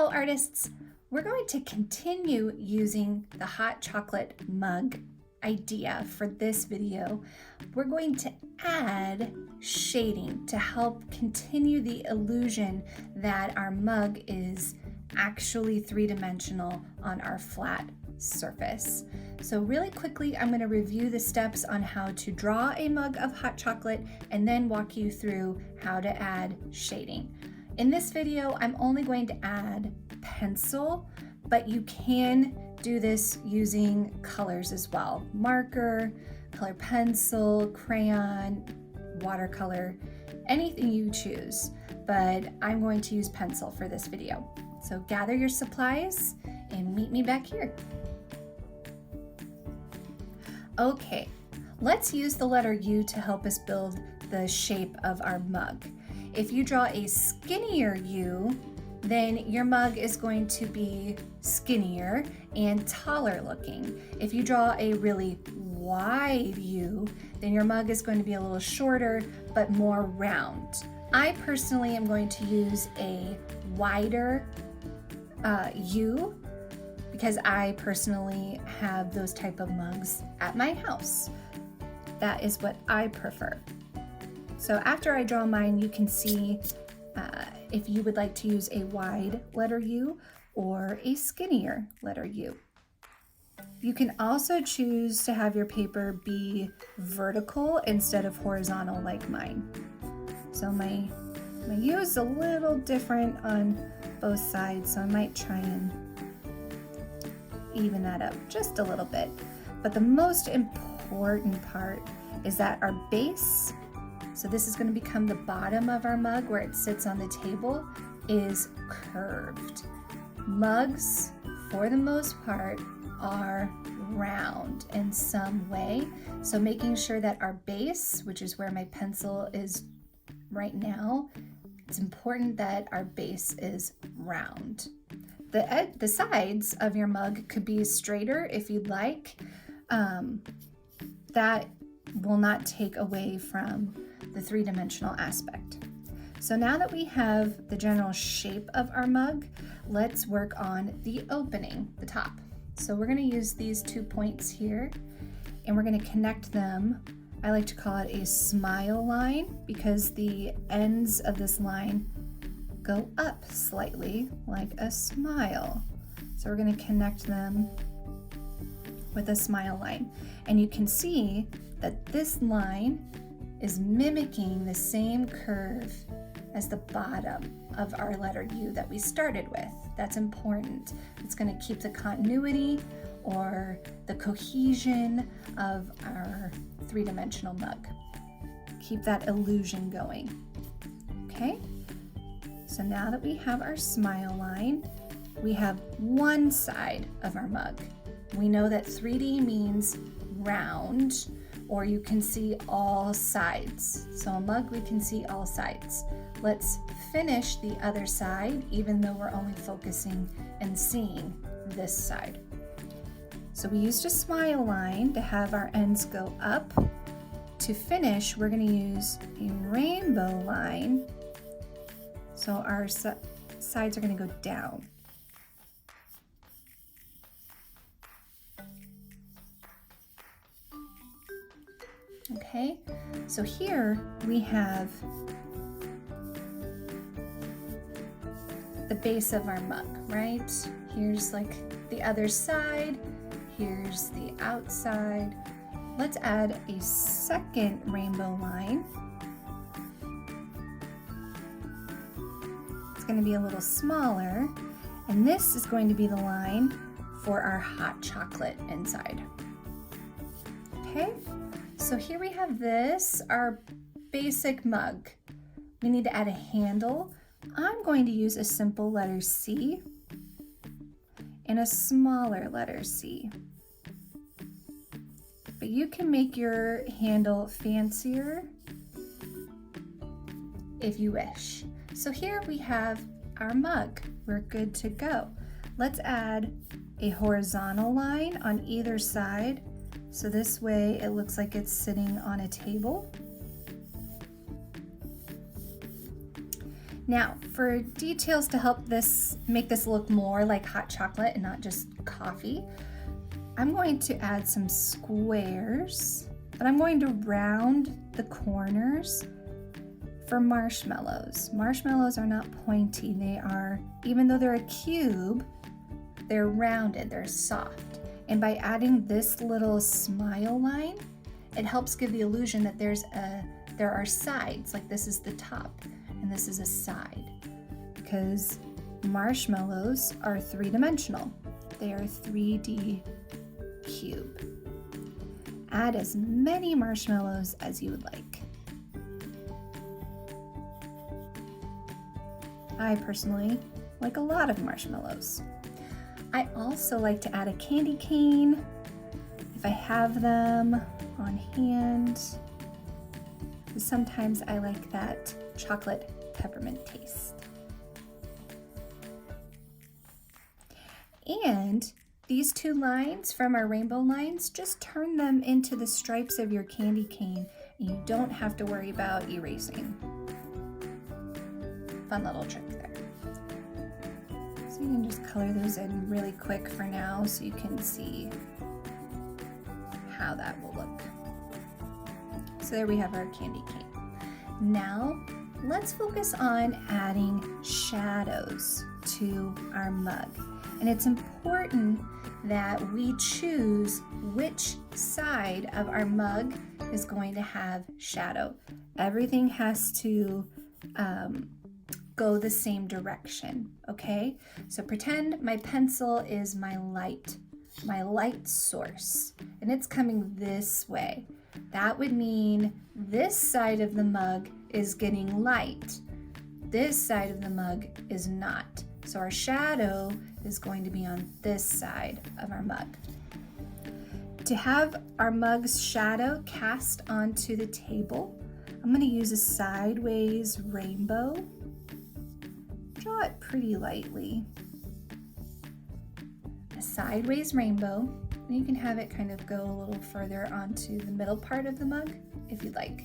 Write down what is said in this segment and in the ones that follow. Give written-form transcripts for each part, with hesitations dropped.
Hello artists! We're going to continue using the hot chocolate mug idea for this video. We're going to add shading to help continue the illusion that our mug is actually three-dimensional on our flat surface. So really quickly, I'm going to review the steps on how to draw a mug of hot chocolate and then walk you through how to add shading. In this video, I'm only going to add pencil, but you can do this using colors as well. Marker, color pencil, crayon, watercolor, anything you choose, but I'm going to use pencil for this video. So gather your supplies and meet me back here. Okay, let's use the letter U to help us build the shape of our mug. If you draw a skinnier U, then your mug is going to be skinnier and taller looking. If you draw a really wide U, then your mug is going to be a little shorter but more round. I personally am going to use a wider U because I personally have those type of mugs at my house. That is what I prefer. So after I draw mine, you can see if you would like to use a wide letter U or a skinnier letter U. You can also choose to have your paper be vertical instead of horizontal like mine. So my U is a little different on both sides, so I might try and even that up just a little bit. But the most important part is that our base, so this is going to become the bottom of our mug where it sits on the table, is curved. Mugs, for the most part, are round in some way. So making sure that our base, which is where my pencil is right now, it's important that our base is round. The sides of your mug could be straighter if you'd like. That will not take away from the three-dimensional aspect. So now that we have the general shape of our mug, let's work on the opening, the top. So we're going to use these 2 points here and we're going to connect them. I like to call it a smile line because the ends of this line go up slightly like a smile. So we're going to connect them with a smile line. And you can see that this line is mimicking the same curve as the bottom of our letter U that we started with. That's important. It's going to keep the continuity or the cohesion of our three-dimensional mug. Keep that illusion going. Okay? So now that we have our smile line, we have one side of our mug. We know that 3D means round, or you can see all sides. So a mug, we can see all sides. Let's finish the other side, even though we're only focusing and seeing this side. So we used a smile line to have our ends go up. To finish, we're going to use a rainbow line. So our sides are going to go down. Okay, so here we have the base of our mug, right? Here's like the other side, here's the outside. Let's add a second rainbow line. It's going to be a little smaller, and this is going to be the line for our hot chocolate inside. Okay? So here we have this, our basic mug. We need to add a handle. I'm going to use a simple letter C and a smaller letter C. But you can make your handle fancier if you wish. So here we have our mug. We're good to go. Let's add a horizontal line on either side. So this way it looks like it's sitting on a table. Now, for details to help make this look more like hot chocolate and not just coffee, I'm going to add some squares, but I'm going to round the corners for marshmallows. Marshmallows are not pointy. They are, even though they're a cube, they're rounded, they're soft. And by adding this little smile line, it helps give the illusion that there are sides, like this is the top and this is a side, because marshmallows are three-dimensional. They are 3D cube. Add as many marshmallows as you would like. I personally like a lot of marshmallows. I also like to add a candy cane if I have them on hand. Sometimes I like that chocolate peppermint taste. And these two lines from our rainbow lines, just turn them into the stripes of your candy cane, and you don't have to worry about erasing. Fun little trick there. So you can just color those in really quick for now so you can see how that will look. So there we have our candy cane. Now let's focus on adding shadows to our mug. And it's important that we choose which side of our mug is going to have shadow. Everything has to go the same direction, okay? So pretend my pencil is my light source, and it's coming this way. That would mean this side of the mug is getting light. This side of the mug is not. So our shadow is going to be on this side of our mug. To have our mug's shadow cast onto the table, I'm going to use a sideways rainbow. Draw it pretty lightly. A sideways rainbow, and you can have it kind of go a little further onto the middle part of the mug if you'd like.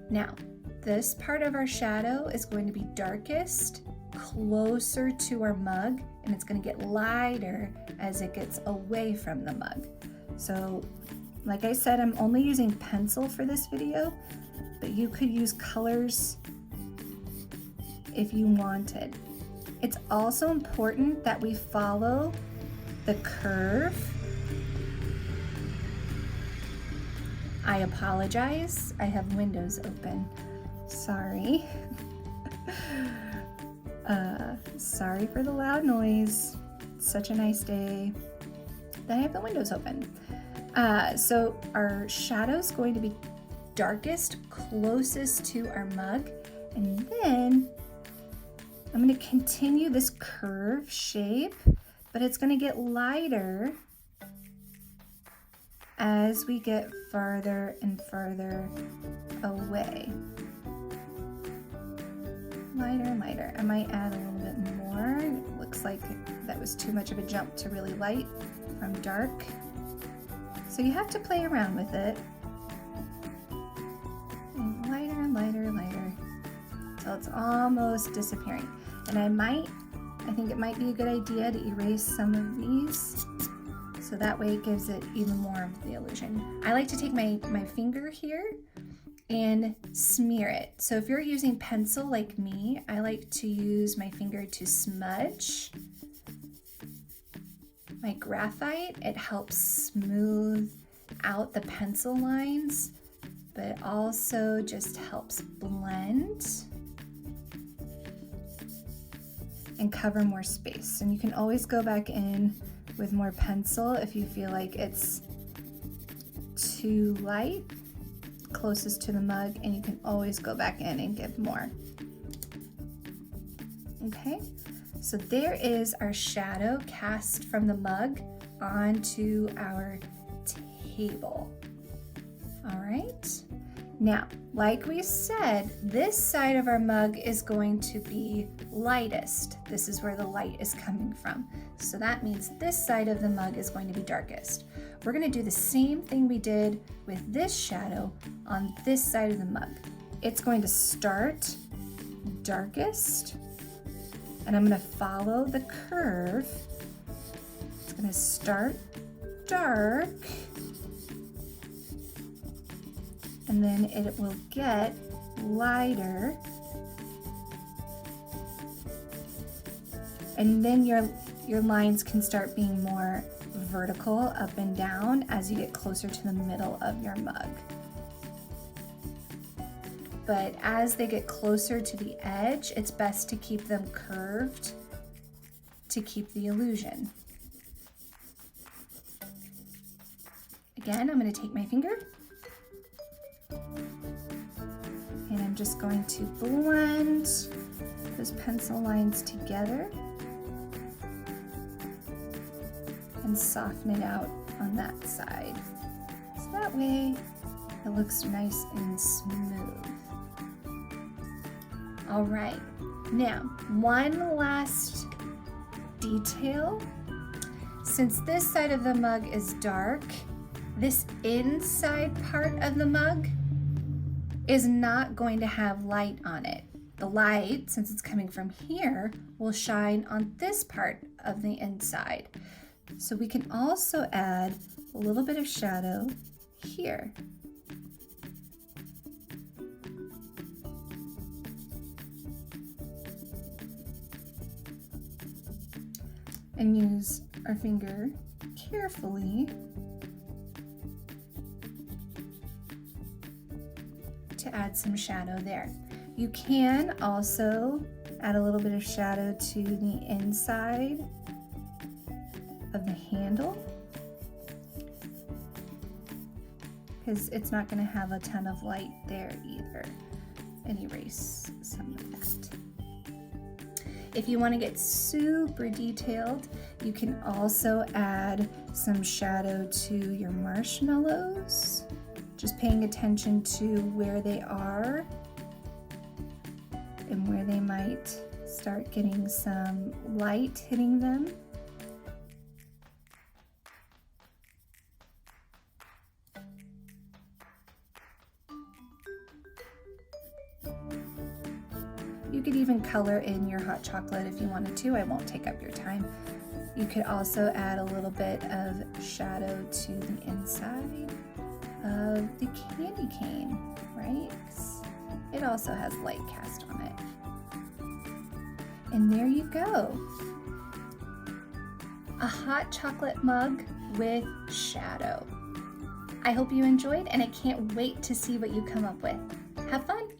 Now, this part of our shadow is going to be darkest closer to our mug, and it's going to get lighter as it gets away from the mug. So, like I said, I'm only using pencil for this video, but you could use colors if you wanted. It's also important that we follow the curve. I apologize, I have windows open. Sorry. Sorry for the loud noise. It's such a nice day that I have the windows open. So our shadow's going to be darkest, closest to our mug, and then I'm going to continue this curve shape, but it's going to get lighter as we get farther and farther away. Lighter and lighter. I might add a little bit more. It looks like that was too much of a jump to really light from dark. So you have to play around with it. And lighter and lighter and lighter until it's almost disappearing. And I think it might be a good idea to erase some of these so that way it gives it even more of the illusion. I like to take my finger here and smear it. So if you're using pencil like me, I like to use my finger to smudge my graphite. It helps smooth out the pencil lines, but it also just helps blend and cover more space. And you can always go back in with more pencil if you feel like it's too light closest to the mug, and you can always go back in and give more. Okay, so there is our shadow cast from the mug onto our table. All right, now, like we said, this side of our mug is going to be lightest. This is where the light is coming from. So that means this side of the mug is going to be darkest. We're going to do the same thing we did with this shadow on this side of the mug. It's going to start darkest, and I'm going to follow the curve. It's going to start dark, and then it will get lighter, and then your lines can start being more vertical up and down as you get closer to the middle of your mug. But as they get closer to the edge, it's best to keep them curved to keep the illusion. Again, I'm going to take my finger and I'm just going to blend those pencil lines together and soften it out on that side. So that way it looks nice and smooth. All right, now one last detail. Since this side of the mug is dark, this inside part of the mug is not going to have light on it. The light, since it's coming from here, will shine on this part of the inside. So we can also add a little bit of shadow here. And use our finger carefully to add some shadow there. You can also add a little bit of shadow to the inside of the handle, because it's not going to have a ton of light there either. And erase some of that. If you want to get super detailed, you can also add some shadow to your marshmallows, just paying attention to where they are and where they might start getting some light hitting them. You could even color in your hot chocolate if you wanted to. I won't take up your time. You could also add a little bit of shadow to the inside of the candy cane, right? It also has light cast on it. And there you go. A hot chocolate mug with shadow. I hope you enjoyed, and I can't wait to see what you come up with. Have fun!